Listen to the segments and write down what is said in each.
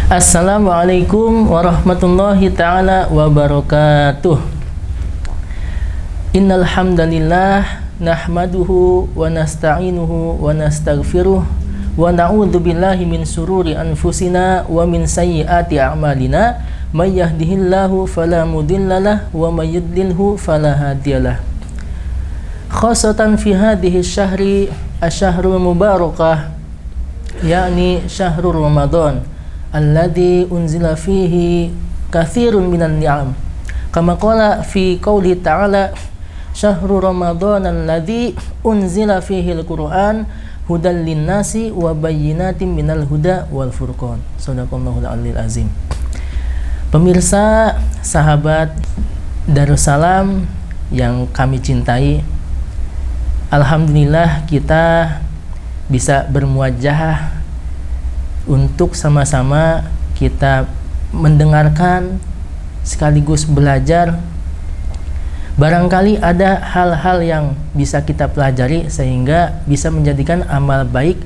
Assalamualaikum warahmatullahi ta'ala wabarakatuh. Innal hamdalillah nahmaduhu wa nasta'inuhu wa nastaghfiruh wa na'udzu billahi min sururi anfusina wa min sayyiati a'malina may yahdihillahu fala mudhillalah wa may yudlilhu fala hadiyalah. Khasatan fi hadhihi syahri asy-syahrul mubarakah yakni syahrul Ramadan alladzi unzila fihi katsirun minan ni'am kama qala fi qouli ta'ala syahrul Ramadan alladzi unzila fihi al-Qur'an hudal linnasi wa bayyinatin minal huda wal furqan. Shadaqallahul aliyil azim. Pemirsa, sahabat Darussalam yang kami cintai, alhamdulillah kita bisa bermuajahah untuk sama-sama kita mendengarkan sekaligus belajar. Barangkali ada hal-hal yang bisa kita pelajari sehingga bisa menjadikan amal baik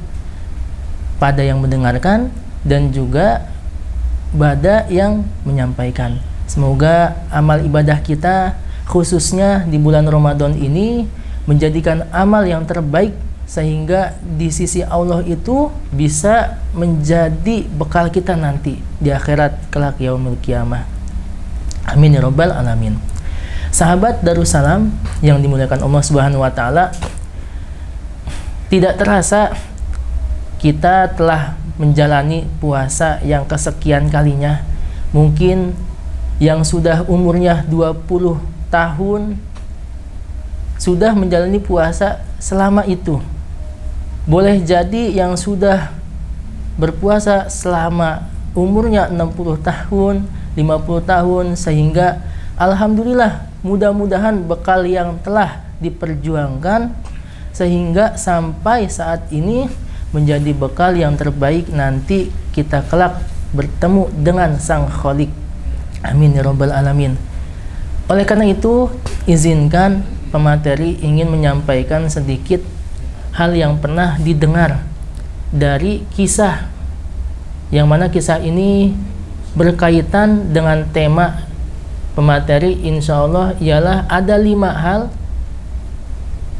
pada yang mendengarkan dan juga pada yang menyampaikan. Semoga amal ibadah kita khususnya di bulan Ramadan ini menjadikan amal yang terbaik sehingga di sisi Allah itu bisa menjadi bekal kita nanti di akhirat kelak yaumul qiyamah. Amin ya rabbal alamin. Sahabat Darussalam yang dimuliakan Allah Subhanahu wa taala, tidak terasa kita telah menjalani puasa yang kesekian kalinya. Mungkin yang sudah umurnya 20 tahun sudah menjalani puasa selama itu. Boleh jadi yang sudah berpuasa selama umurnya 60 tahun, 50 tahun, sehingga alhamdulillah mudah-mudahan bekal yang telah diperjuangkan sehingga sampai saat ini menjadi bekal yang terbaik nanti kita kelak bertemu dengan Sang Khalik. Amin ya rabbal alamin. Oleh karena itu, izinkan pemateri ingin menyampaikan sedikit hal yang pernah didengar dari kisah, yang mana kisah ini berkaitan dengan tema pemateri insya Allah ialah ada 5 hal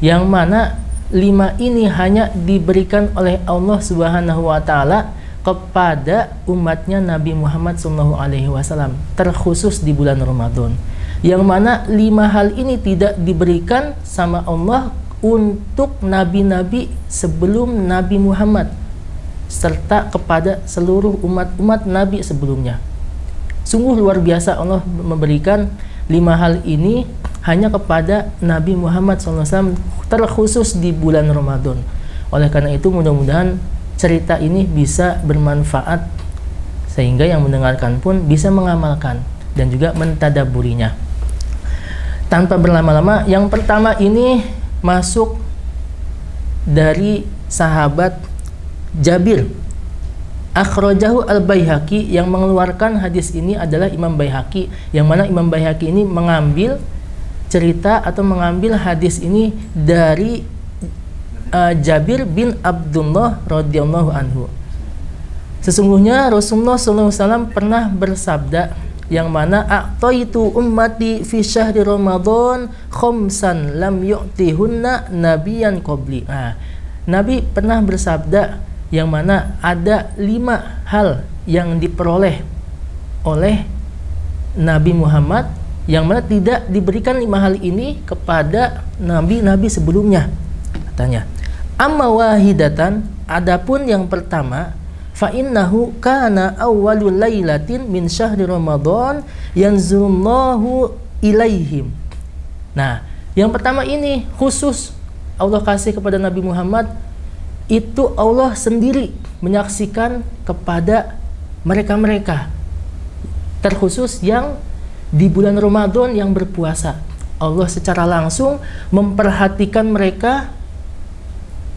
yang mana 5 ini hanya diberikan oleh Allah Subhanahu wa taala kepada umatnya Nabi Muhammad SAW, terkhusus di bulan Ramadan, yang mana 5 hal ini tidak diberikan sama Allah untuk nabi-nabi sebelum Nabi Muhammad serta kepada seluruh umat-umat nabi sebelumnya. Sungguh luar biasa Allah memberikan 5 hal ini hanya kepada Nabi Muhammad SAW, terkhusus di bulan Ramadan. Oleh karena itu mudah-mudahan cerita ini bisa bermanfaat sehingga yang mendengarkan pun bisa mengamalkan dan juga mentadabburinya. Tanpa berlama-lama, yang pertama ini masuk dari sahabat Jabir. Akhrajahu al-Baihaqi, yang mengeluarkan hadis ini adalah Imam Baihaqi, yang mana Imam Baihaqi ini mengambil cerita atau mengambil hadis ini dari Jabir bin Abdullah radhiyallahu anhu. Sesungguhnya Rasulullah SAW pernah bersabda, yang mana a'taitu ummati fi syahri Ramadan khamsan lam yu'tihunna nabiyan qabli. Nabi pernah bersabda yang mana ada 5 hal yang diperoleh oleh Nabi Muhammad yang mana tidak diberikan 5 hal ini kepada nabi-nabi sebelumnya. Katanya, amma wahidatan, adapun yang pertama, fa innahu kana awwalul lailatin min syahri Ramadan yanzulullahu ilaihim. Nah, yang pertama ini khusus Allah kasih kepada Nabi Muhammad, itu Allah sendiri menyaksikan kepada mereka-mereka, terkhusus yang di bulan Ramadan yang berpuasa. Allah secara langsung memperhatikan mereka,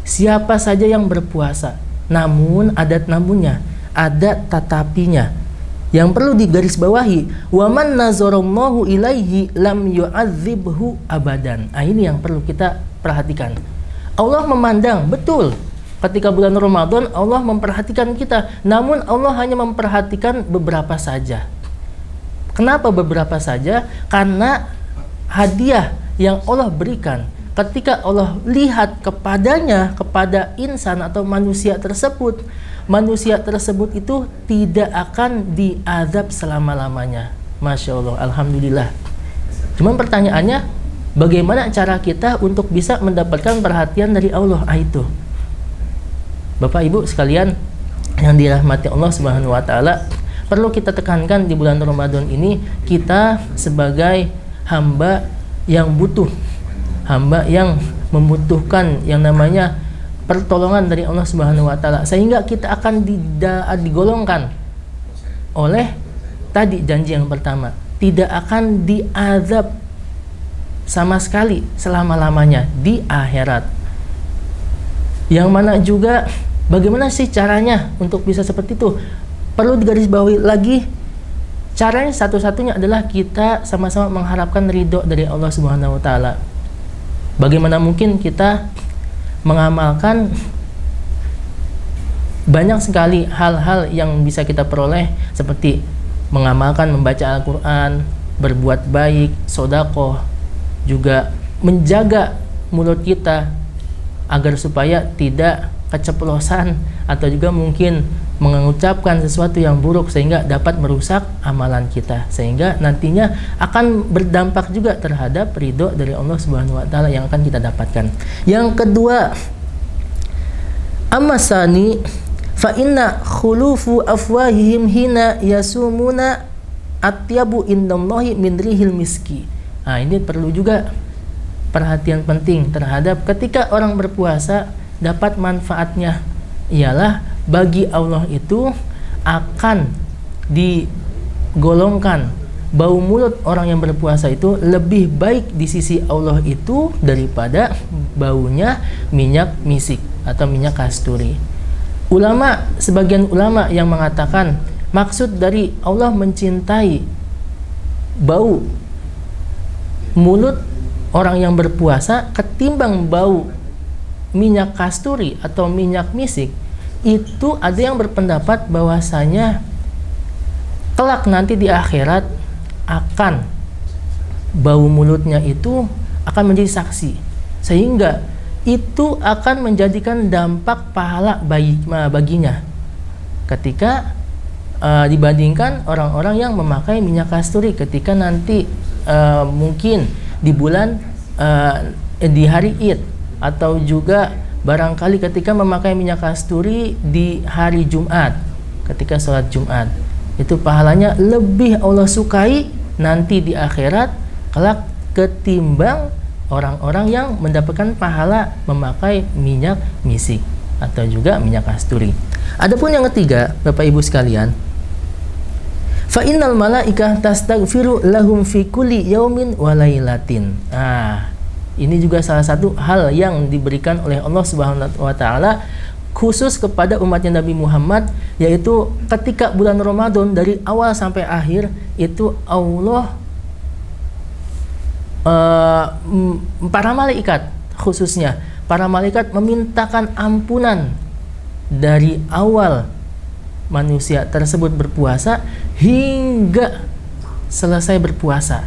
siapa saja yang berpuasa. Namun ada namunnya, ada tatapinya yang perlu digarisbawahi. Wa man nazarallahu ilaihi lam yu'adzibhu abadan. Ini yang perlu kita perhatikan. Allah memandang, betul, ketika bulan Ramadan Allah memperhatikan kita, namun Allah hanya memperhatikan beberapa saja. Kenapa beberapa saja? Karena hadiah yang Allah berikan ketika Allah lihat kepadanya, kepada insan atau manusia tersebut itu tidak akan diazab selama-lamanya. Masya Allah, Alhamdulillah. Cuman pertanyaannya, bagaimana cara kita untuk bisa mendapatkan perhatian dari Allah? Itu Bapak Ibu sekalian yang dirahmati Allah Subhanahu wa taala, perlu kita tekankan di bulan Ramadan ini, kita sebagai hamba yang butuh, hamba yang membutuhkan yang namanya pertolongan dari Allah Subhanahu wa taala, sehingga kita akan digolongkan oleh tadi janji yang pertama, tidak akan diazab sama sekali selama-lamanya di akhirat. Yang mana juga bagaimana sih caranya untuk bisa seperti itu? Perlu digarisbawahi lagi, caranya satu-satunya adalah kita sama-sama mengharapkan ridho dari Allah Subhanahu wa taala. Bagaimana mungkin kita mengamalkan banyak sekali hal-hal yang bisa kita peroleh, seperti mengamalkan membaca Al-Quran, berbuat baik, sedekah, juga menjaga mulut kita agar supaya tidak keceplosan atau juga mungkin mengucapkan sesuatu yang buruk sehingga dapat merusak amalan kita, sehingga nantinya akan berdampak juga terhadap ridho dari Allah Subhanahu wa taala yang akan kita dapatkan. Yang kedua, amasani fa inna khulufu afwahihim hina yasumuna atyabu indallahi min rihil miski. Nah, ini perlu juga perhatian penting terhadap ketika orang berpuasa, dapat manfaatnya ialah bagi Allah itu akan digolongkan bau mulut orang yang berpuasa itu lebih baik di sisi Allah itu daripada baunya minyak misik atau minyak kasturi. Sebagian ulama yang mengatakan maksud dari Allah mencintai bau mulut orang yang berpuasa ketimbang bau minyak kasturi atau minyak misik, itu ada yang berpendapat bahwasanya kelak nanti di akhirat akan bau mulutnya itu akan menjadi saksi, sehingga itu akan menjadikan dampak pahala baginya ketika dibandingkan orang-orang yang memakai minyak kasturi ketika nanti mungkin di bulan di hari Id, atau juga barangkali ketika memakai minyak kasturi di hari Jumat, ketika sholat Jumat, itu pahalanya lebih Allah sukai nanti di akhirat kelak ketimbang orang-orang yang mendapatkan pahala memakai minyak misik atau juga minyak kasturi. Adapun yang ketiga, Bapak Ibu sekalian, fa innal malaikah tastaghfiru lahum fi kulli yaumin wa lailatin. Ini juga salah satu hal yang diberikan oleh Allah Subhanahu wa taala khusus kepada umatnya Nabi Muhammad, yaitu ketika bulan Ramadan dari awal sampai akhir itu Allah para malaikat, khususnya para malaikat memintakan ampunan dari awal manusia tersebut berpuasa hingga selesai berpuasa.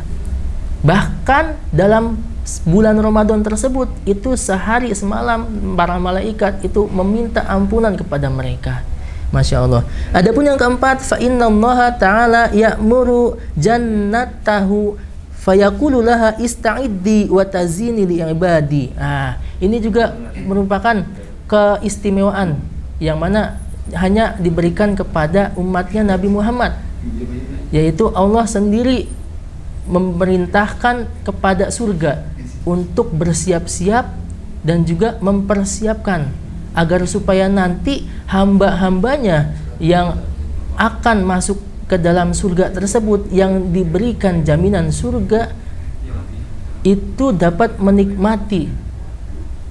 Bahkan dalam bulan Ramadan tersebut itu sehari semalam para malaikat itu meminta ampunan kepada mereka. Masya Allah. Adapun yang keempat, fa innallaha ta'ala ya'muru jannatahu fayaqulu laha ista'iddi wa tazini li ibadi. Ini juga merupakan keistimewaan yang mana hanya diberikan kepada umatnya Nabi Muhammad, yaitu Allah sendiri memerintahkan kepada surga untuk bersiap-siap dan juga mempersiapkan agar supaya nanti hamba-hambanya yang akan masuk ke dalam surga tersebut, yang diberikan jaminan surga, itu dapat menikmati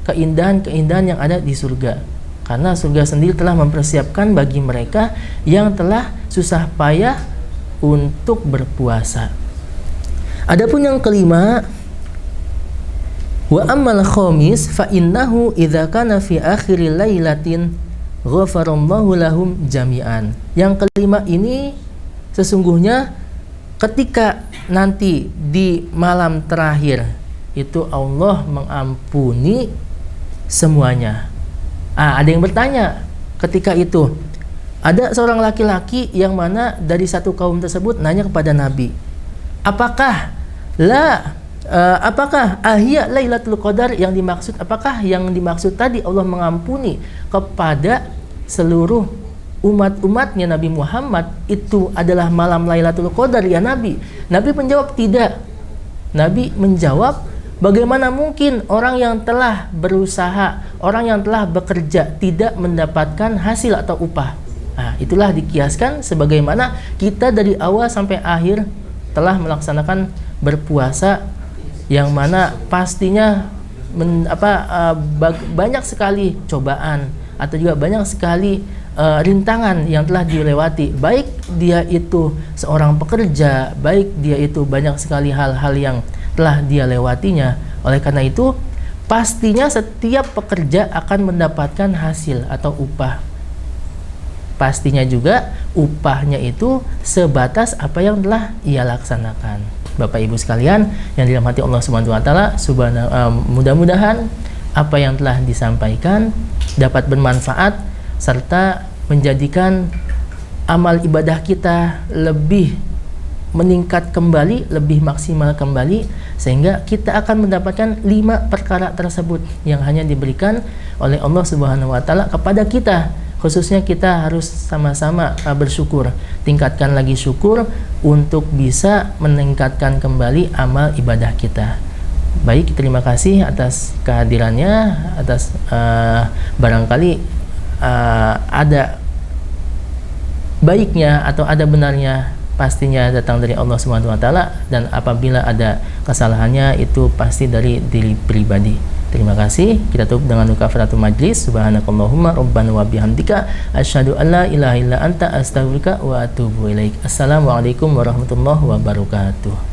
keindahan-keindahan yang ada di surga, karena surga sendiri telah mempersiapkan bagi mereka yang telah susah payah untuk berpuasa. Adapun yang kelima, Wa ammal khamis fa innahu idza kana fi akhiril lailatin ghafarallahu lahum jami'an. Yang kelima ini sesungguhnya ketika nanti di malam terakhir itu Allah mengampuni semuanya. Ada yang bertanya ketika itu, ada seorang laki-laki yang mana dari satu kaum tersebut nanya kepada Nabi, apakah ahya Lailatul Qadar yang dimaksud, apakah yang dimaksud tadi Allah mengampuni kepada seluruh umat-umatnya Nabi Muhammad itu adalah malam Lailatul Qadar ya Nabi? Nabi menjawab tidak. Nabi menjawab, bagaimana mungkin orang yang telah berusaha, orang yang telah bekerja tidak mendapatkan hasil atau upah? Itulah dikiaskan sebagaimana kita dari awal sampai akhir telah melaksanakan berpuasa, yang mana pastinya banyak sekali cobaan atau juga banyak sekali rintangan yang telah dilewati, baik dia itu seorang pekerja, baik dia itu banyak sekali hal-hal yang telah dia lewatinya. Oleh karena itu pastinya setiap pekerja akan mendapatkan hasil atau upah. Pastinya juga upahnya itu sebatas apa yang telah ia laksanakan. Bapak Ibu sekalian yang dirahmati Allah Subhanahu wa taala, mudah-mudahan apa yang telah disampaikan dapat bermanfaat serta menjadikan amal ibadah kita lebih meningkat kembali, lebih maksimal kembali, sehingga kita akan mendapatkan 5 perkara tersebut yang hanya diberikan oleh Allah Subhanahu wa taala kepada kita. Khususnya kita harus sama-sama bersyukur, tingkatkan lagi syukur untuk bisa meningkatkan kembali amal ibadah kita. Baik, terima kasih atas kehadirannya, atas barangkali ada baiknya atau ada benarnya pastinya datang dari Allah Subhanahu wa taala, dan apabila ada kesalahannya itu pasti dari diri pribadi. Terima kasih. Kita tutup dengan kafaratul majlis. Subhanakallahumma rabbana wa bihamdika asyhadu an la ilaha illa anta astaghfiruka wa atubu ilaik. Assalamualaikum warahmatullahi wabarakatuh.